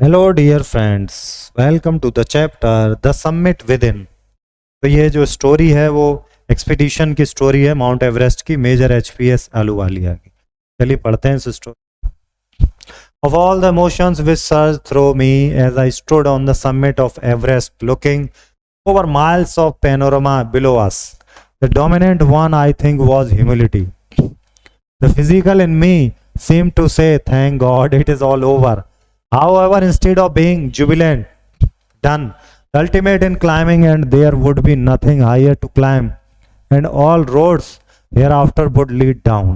Hello dear friends, welcome to the chapter the summit within. तो ये जो story है वो एक्सपीडिशन की स्टोरी है माउंट एवरेस्ट की, मेजर एचपीएस आलूवालिया की। चलिए पढ़ते हैं इस story. Of all the emotions which surged through me as I stood on the summit of Everest looking over miles of panorama below us, the dominant one I think was humility. The physical in me seemed to say, thank God it is all over. However, instead of being jubilant, done, ultimate in climbing, and there would be nothing higher to climb, and all roads hereafter would lead down.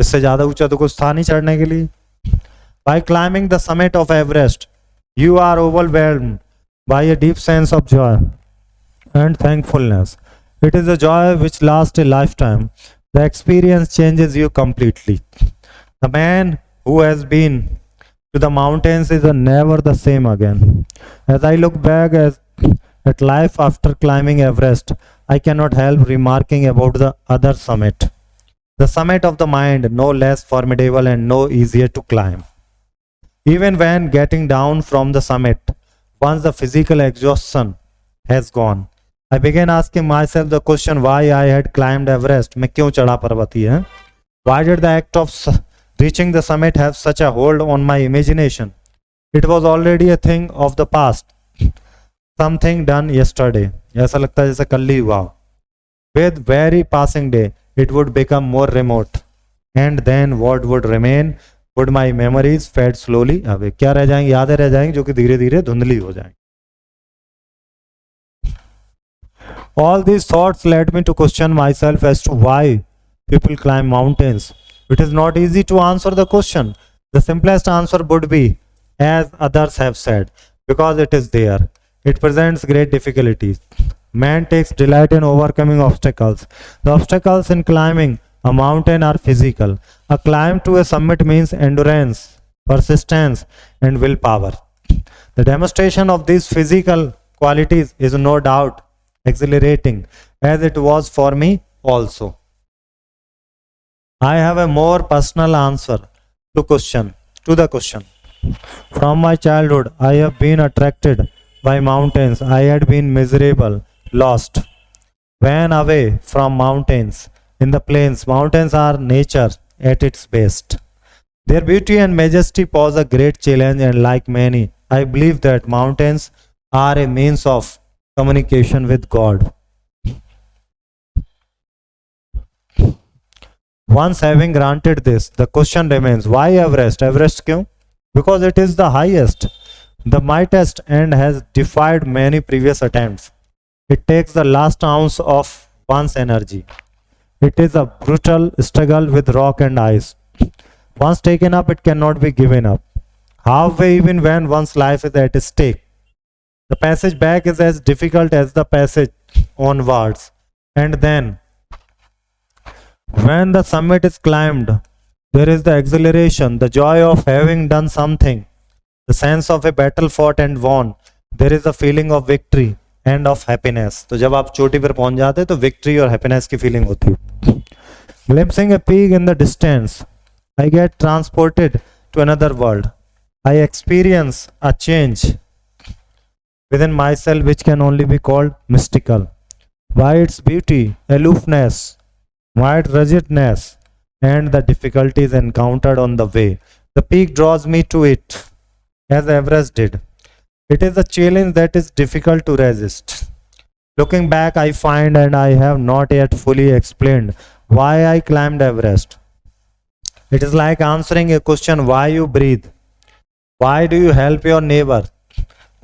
इससे ज़्यादा ऊंचा तो कुछ था नहीं चढ़ने के लिए. By climbing the summit of Everest, you are overwhelmed by a deep sense of joy and thankfulness. It is a joy which lasts a lifetime. The experience changes you completely. The man who has been to the mountains is never the same again. As I look back at life after climbing Everest, I cannot help remarking about the other summit. The summit of the mind, no less formidable and no easier to climb. Even when getting down from the summit, once the physical exhaustion has gone, I began asking myself the question why I had climbed Everest. मैं क्यों चढ़ा पर्वती है? Why did the act of reaching the summit have such a hold on my imagination? It was already a thing of the past, something done yesterday. ऐसा लगता है जैसे कल ही हुआ. With very passing day, it would become more remote, and then what would remain would my memories fade slowly away. क्या रह जाएंगी? यादें रह जाएंगी जो कि धीरे धीरे धुंधली हो जाएंगी. All these thoughts led me to question myself as to why people climb mountains. It is not easy to answer the question. The simplest answer would be, as others have said, because it is there. It presents great difficulties. Man takes delight in overcoming obstacles. The obstacles in climbing a mountain are physical. A climb to a summit means endurance, persistence, and willpower. The demonstration of these physical qualities is no doubt exhilarating, as it was for me also. I have a more personal answer to the question. From my childhood, I have been attracted by mountains. I had been miserable, lost, when away from mountains. In the plains, mountains are nature at its best. Their beauty and majesty pose a great challenge, and like many, I believe that mountains are a means of communication with God. Once having granted this, the question remains, why Everest? Everest kyun? Because it is the highest, the mightiest, and has defied many previous attempts. It takes the last ounce of one's energy. It is a brutal struggle with rock and ice. Once taken up, it cannot be given up. Halfway, even when one's life is at stake. The passage back is as difficult as the passage onwards. And then, when the summit is climbed, there is the exhilaration, the joy of having done something, the sense of a battle fought and won. There is a feeling of victory and of happiness. तो जब आप चोटी पर पहुंच जाते तो victory और happiness की feeling होती है. Glimpsing a peak in the distance, I get transported to another world. I experience a change within myself which can only be called mystical. By its beauty, aloofness, wide ruggedness, and the difficulties encountered on the way, the peak draws me to it, as Everest did. It is a challenge that is difficult to resist. Looking back, I find, and I have not yet fully explained why I climbed Everest. It is like answering a question why you breathe, why do you help your neighbor,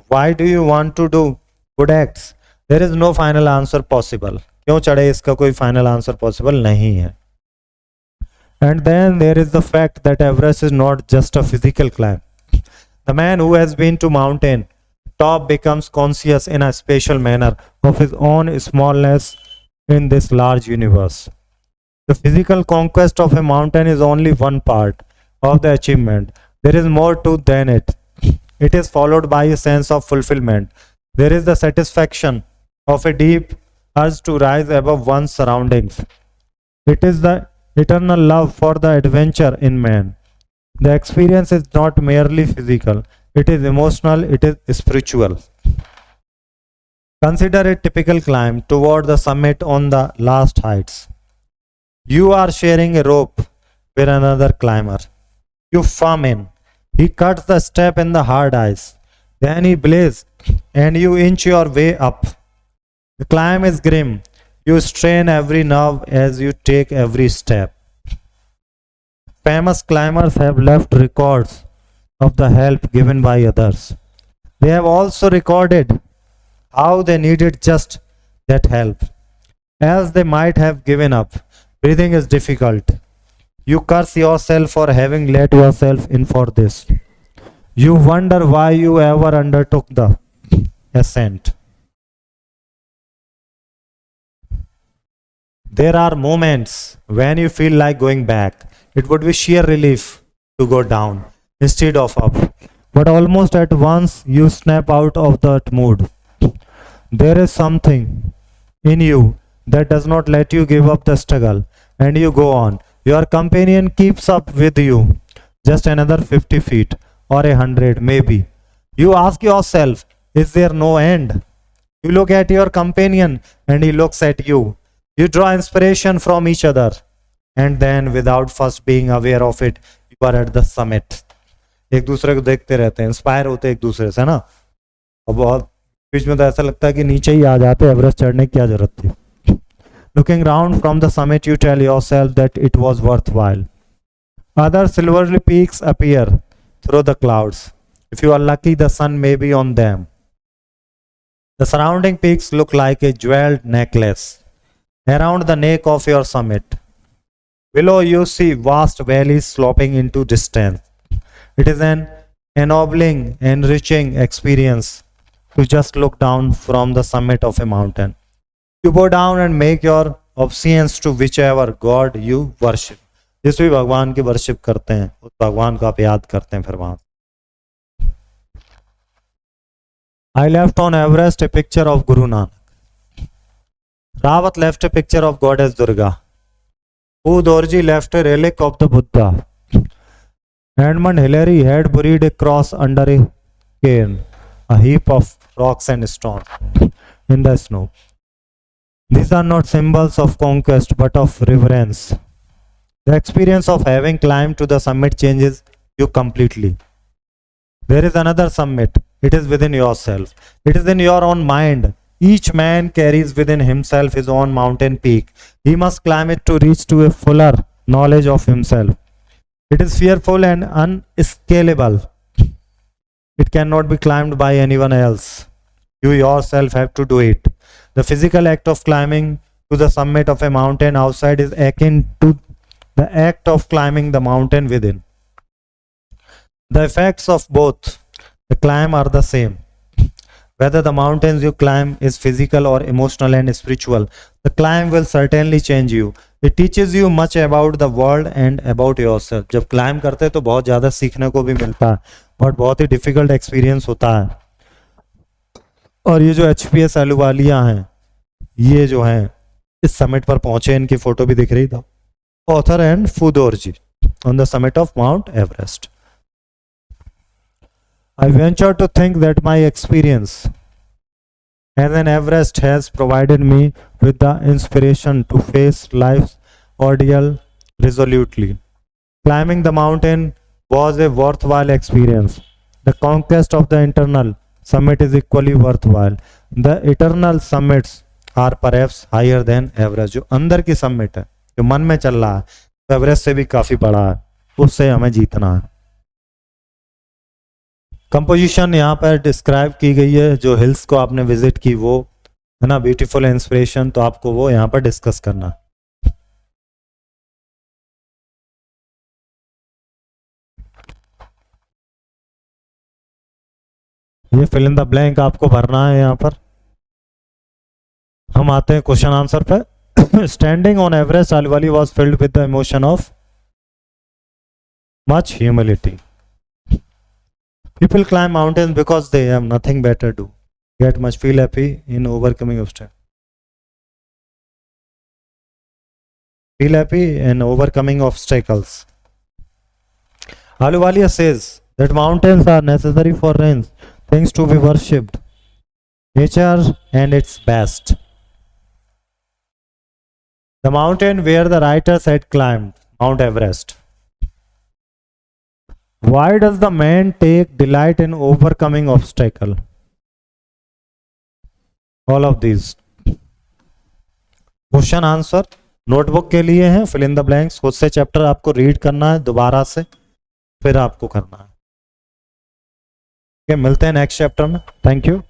why do you want to do good acts. There is no final answer possible. क्यों चढ़े इसका कोई final answer possible नहीं है. And then there is the fact that Everest is not just a physical climb. The man who has been to mountain top becomes conscious in a special manner of his own smallness in this large universe. The physical conquest of a mountain is only one part of the achievement. There is more to than it. It is followed by a sense of fulfillment. There is the satisfaction of a deep urge to rise above one's surroundings. It is the eternal love for the adventure in man. The experience is not merely physical, it is emotional, it is spiritual. Consider a typical climb toward the summit on the last heights. You are sharing a rope with another climber. You farm in. He cuts the step in the hard ice. Then he blazes, and you inch your way up. The climb is grim. You strain every nerve as you take every step. Famous climbers have left records of the help given by others. They have also recorded how they needed just that help, else they might have given up. Breathing is difficult. You curse yourself for having let yourself in for this. You wonder why you ever undertook the ascent. There are moments when you feel like going back. It would be sheer relief to go down instead of up. But almost at once you snap out of that mood. There is something in you that does not let you give up the struggle, and you go on. Your companion keeps up with you. Just another 50 feet or 100 maybe. You ask yourself, is there no end? You look at your companion and he looks at you. You draw inspiration from each other, and then without first being aware of it, you are at the summit. एक दूसरे को देखते रहते हैं, inspire होते एक दूसरे से ना. और बहुत बीच में तो ऐसा लगता है कि नीचे ही आ जाते, एवरेस्ट चढ़ने की क्या जरूरत थी. Looking round from the summit, you tell yourself that it was worthwhile. Other silvery peaks appear through the clouds. If you are lucky, the sun may be on them. The surrounding peaks look like a jeweled necklace around the neck of your summit. Below you see vast valleys sloping into distance. It is an ennobling, enriching experience to just look down from the summit of a mountain. You go down and make your obeisance to whichever God you worship. जिस भी भगवान की worship करते हैं उस भगवान को आप याद करते हैं फिर वहां. I left on Everest a picture of Guru Nanak. Rawat left a picture of Goddess Durga. U Dorji left a relic of the Buddha. Edmund Hillary had buried a cross under a cairn, a heap of rocks and stones in the snow. These are not symbols of conquest but of reverence. The experience of having climbed to the summit changes you completely. There is another summit. It is within yourself. It is in your own mind. Each man carries within himself his own mountain peak. He must climb it to reach to a fuller knowledge of himself. It is fearful and unscalable. It cannot be climbed by anyone else. You yourself have to do it. The physical act of climbing to the summit of a mountain outside is akin to the act of climbing the mountain within. The effects of both the climb are the same. Whether the mountains you climb is physical or emotional and spiritual, the climb will certainly change you. It teaches you much about the world and about yourself. जब climb करते हैं तो बहुत ज़्यादा सीखने को भी मिलता है और बहुत ही difficult experience होता है. और ये जो HPS अहलुवालिया हैं, ये जो हैं इस समिट पर पहुंचे, इनकी फोटो भी दिख रही था. Author and Fudorji on the summit of Mount Everest. I venture to think that my experience as an Everest has provided me with the inspiration to face life's ordeal resolutely. Climbing the mountain was a worthwhile experience. The conquest of the internal summit is equally worthwhile. The eternal summits are perhaps higher than Everest. जो अंदर की summit है, जो मन में चल रहा है, तो एवरेस्ट से भी काफी बड़ा है. उससे हमें जीतना है. कंपोजिशन यहाँ पर डिस्क्राइब की गई है. जो हिल्स को आपने विजिट की वो है ना, ब्यूटीफुल इंस्पिरेशन, तो आपको वो यहाँ पर डिस्कस करना. ये फिल इन द ब्लैंक आपको भरना है. यहाँ पर हम आते हैं क्वेश्चन आंसर पे. Standing on Everest, Ahluwalia was filled with the emotion of much humility. People climb mountains because they have nothing better to do. Get much feel happy in overcoming obstacles. Feel happy in overcoming obstacles. Ahluwalia says That mountains are necessary for rains, things to be worshipped, nature and its best. The mountain where the writers had climbed, Mount Everest. Why does the man take delight in overcoming obstacle? All of these. Question answer notebook के लिए हैं, fill in the blanks. खुद से chapter आपको read करना है दोबारा से, फिर आपको करना है। मिलते हैं नेक्स्ट चैप्टर में। Thank you.